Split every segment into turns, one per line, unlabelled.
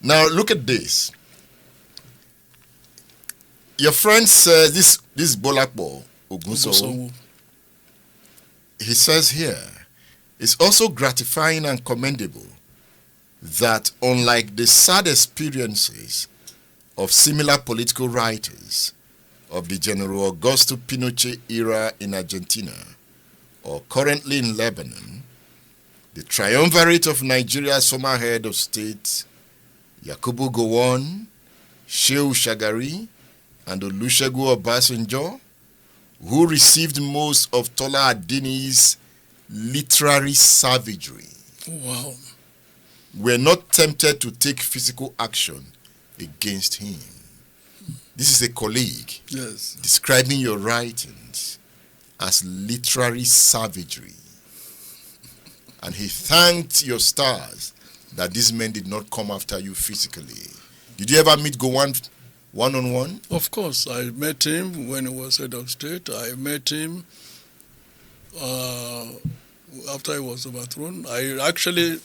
Now look at this. Your friend says this Bolakbo Ogunso. He says here, it's also gratifying and commendable that unlike the sad experiences of similar political writers of the General Augusto Pinochet era in Argentina or currently in Lebanon, the triumvirate of Nigeria's former head of state, Yakubu Gowon, Shehu Shagari, and Olusegun Obasanjo, who received most of Tola Adeniyi's literary savagery,
wow,
were not tempted to take physical action against him. This is a colleague describing your writings as literary savagery. And he thanked your stars that these men did not come after you physically. Did you ever meet Gowon one-on-one?
Of course. I met him when he was head of state. I met him after he was overthrown. I actually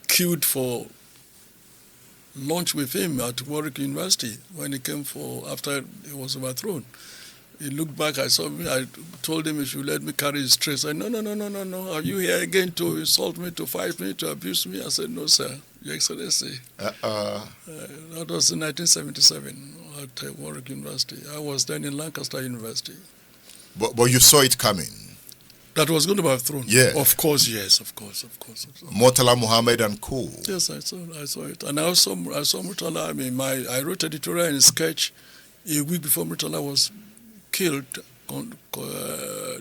queued for lunch with him at Warwick University when he came after he was overthrown. He looked back, I saw me, I told him he should let me carry his tray. I said, no, are you here again to insult me, to fight me, to abuse me? I said, no, sir, Your Excellency. That was in 1977 at Warwick University. I was then in Lancaster University.
But you saw it coming?
That was going to be overthrown?
Yeah.
Of course, yes, of course.
Murtala Mohammed and Co.
Yes, I saw it. And I saw Murtala. I wrote editorial and sketch a week before Murtala was killed,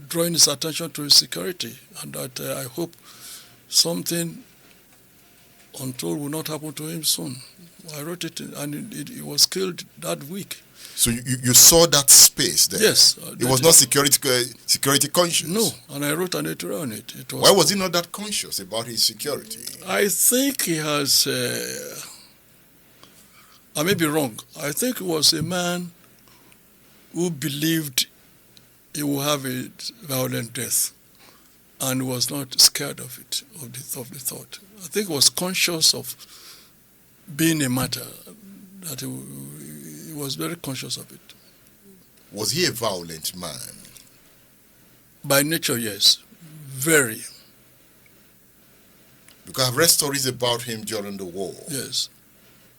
drawing his attention to his security, and that I hope something untold will not happen to him soon. I wrote it, and he was killed that week.
So you saw that space there?
Yes.
It was not security conscious?
No, and I wrote an editorial on it.
Why was he not that conscious about his security?
I think he has, I may be wrong, I think he was a man who believed he would have a violent death and was not scared of it, of the thought. I think he was conscious of being a martyr, that he was very conscious of it.
Was he a violent man?
By nature, yes. Very.
Because I've read stories about him during the war.
Yes.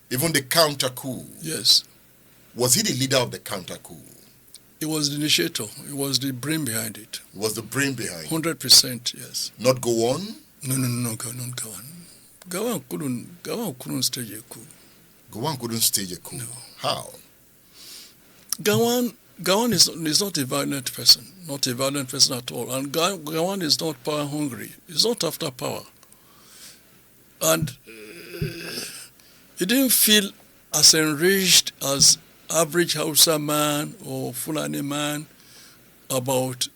Even the Counter-Coup.
Yes.
Was he the leader of the Counter-Coup?
He was the initiator. He was the brain behind it.
He was the brain behind it?
100%, yes.
Not Gowon?
No, not Gowon. Gowon couldn't stage a coup.
Gowon couldn't stage a coup?
No.
How?
Gowon is not a violent person. Not a violent person at all. And Gowon is not power hungry. He's not after power. And he didn't feel as enraged as average Hausa man or Fulani man about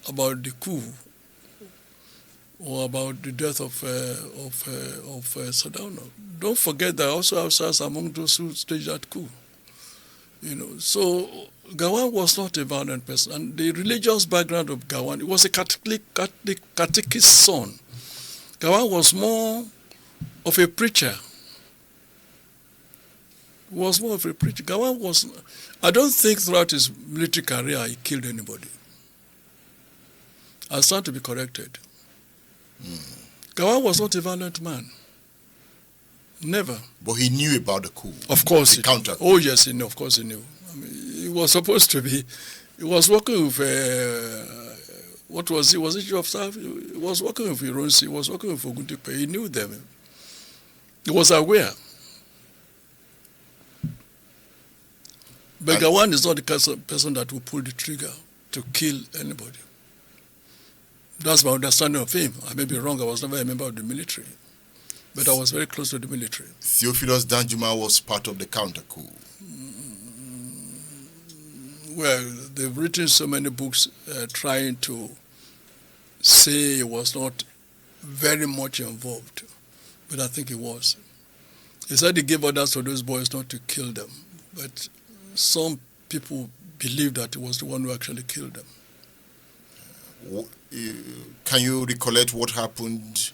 the coup or about the death of Sadauno. Don't forget that also Hausas among those who staged that coup. So Gowon was not a violent person, and the religious background of Gowon, it was a catechist son. Gowon was more of a preacher. Gowon was, I don't think throughout his military career he killed anybody. I stand to be corrected. Gowon was not a violent man. Never.
But he knew about the coup.
Of course.
The Counter-Coup.
Oh yes, he knew. Of course he knew. He was supposed to be. He was working with. What was he? Was it chief of staff? He was working with Ironsi. He was working with Ogundipe. He knew them. He was aware. But Gowon is not the person that will pull the trigger to kill anybody. That's my understanding of him. I may be wrong. I was never a member of the military. But I was very close to the military.
Theophilus Danjuma was part of the Counter-Coup.
Well, they've written so many books trying to say he was not very much involved. But I think he was. He said he gave orders to those boys not to kill them. But some people believe that he was the one who actually killed them.
Can you recollect what happened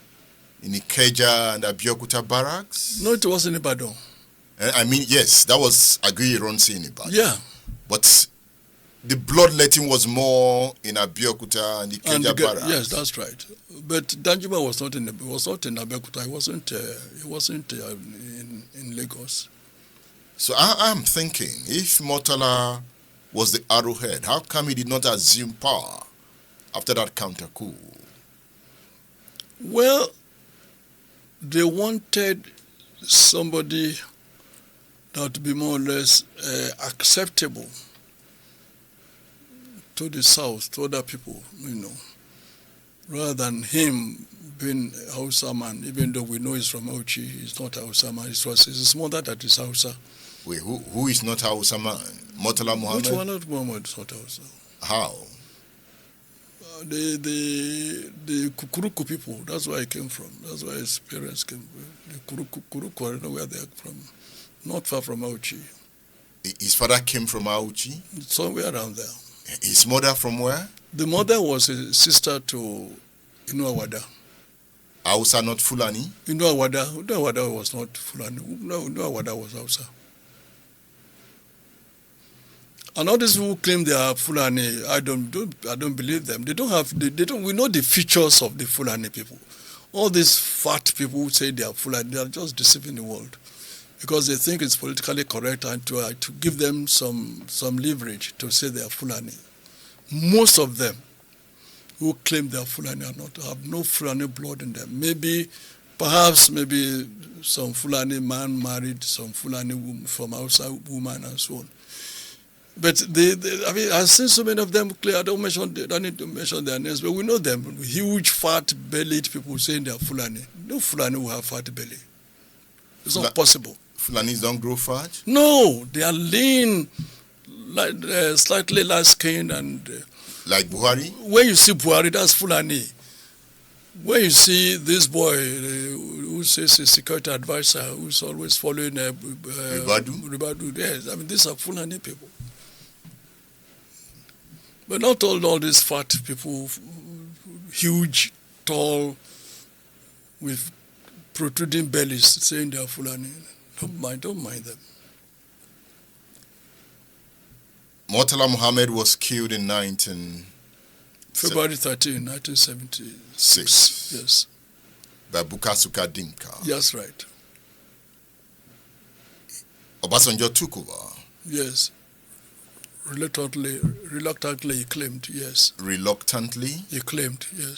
in Ikeja and Abeokuta barracks?
No, it was in Ibadan.
I mean, yes, that was Aguiyi-Ironsi in Ibadan.
Yeah.
But the bloodletting was more in Abeokuta and Ikeja barracks.
Yes, that's right. But Danjuma was not in Abeokuta. He wasn't in Lagos.
So I'm thinking, if Murtala was the arrowhead, how come he did not assume power after that counter-coup?
Well, they wanted somebody that would be more or less acceptable to the South, to other people, rather than him being a Hausa man, even though we know he's from Auchi, he's not a Hausa man. It's his mother that is Hausa.
Wait, who is not Hausa man? Murtala Mohammed?
Which one not Muhammad is not Hausa?
How?
The Kukuruku people, that's where he came from. That's where his parents came from. The Kukuruku, I don't know where they're from. Not far from Auchi.
His father came from Auchi?
Somewhere around there.
His mother from where?
The mother was a sister to Inuawada.
Hausa, not Fulani?
Inuawada was not Fulani. Inuawada was Hausa. And all these who claim they are Fulani, I don't believe them. They don't. We know the features of the Fulani people. All these fat people who say they are Fulani, they are just deceiving the world, because they think it's politically correct and to give them some leverage to say they are Fulani. Most of them who claim they are Fulani have no Fulani blood in them. Perhaps some Fulani man married some Fulani woman from outside woman and so on. But I've seen so many of them clear. I don't need to mention their names, but we know them. Huge, fat-bellied people saying they are Fulani. No Fulani will have fat belly. It's not possible.
Fulanis don't grow fat?
No, they are lean, like slightly light-skinned and...
like Buhari?
When you see Buhari, that's Fulani. When you see this boy who says a security advisor, who's always following Ribadu, yes, these are Fulani people. But not all these fat people, huge, tall, with protruding bellies, saying they are Fulani. Don't mind them.
Murtala Mohammed was killed in
February 13, 1976. Yes.
By Bukasuka Dinka.
That's right.
Obasanjo took over.
Yes. Reluctantly he claimed, yes.
Reluctantly?
He claimed, yes.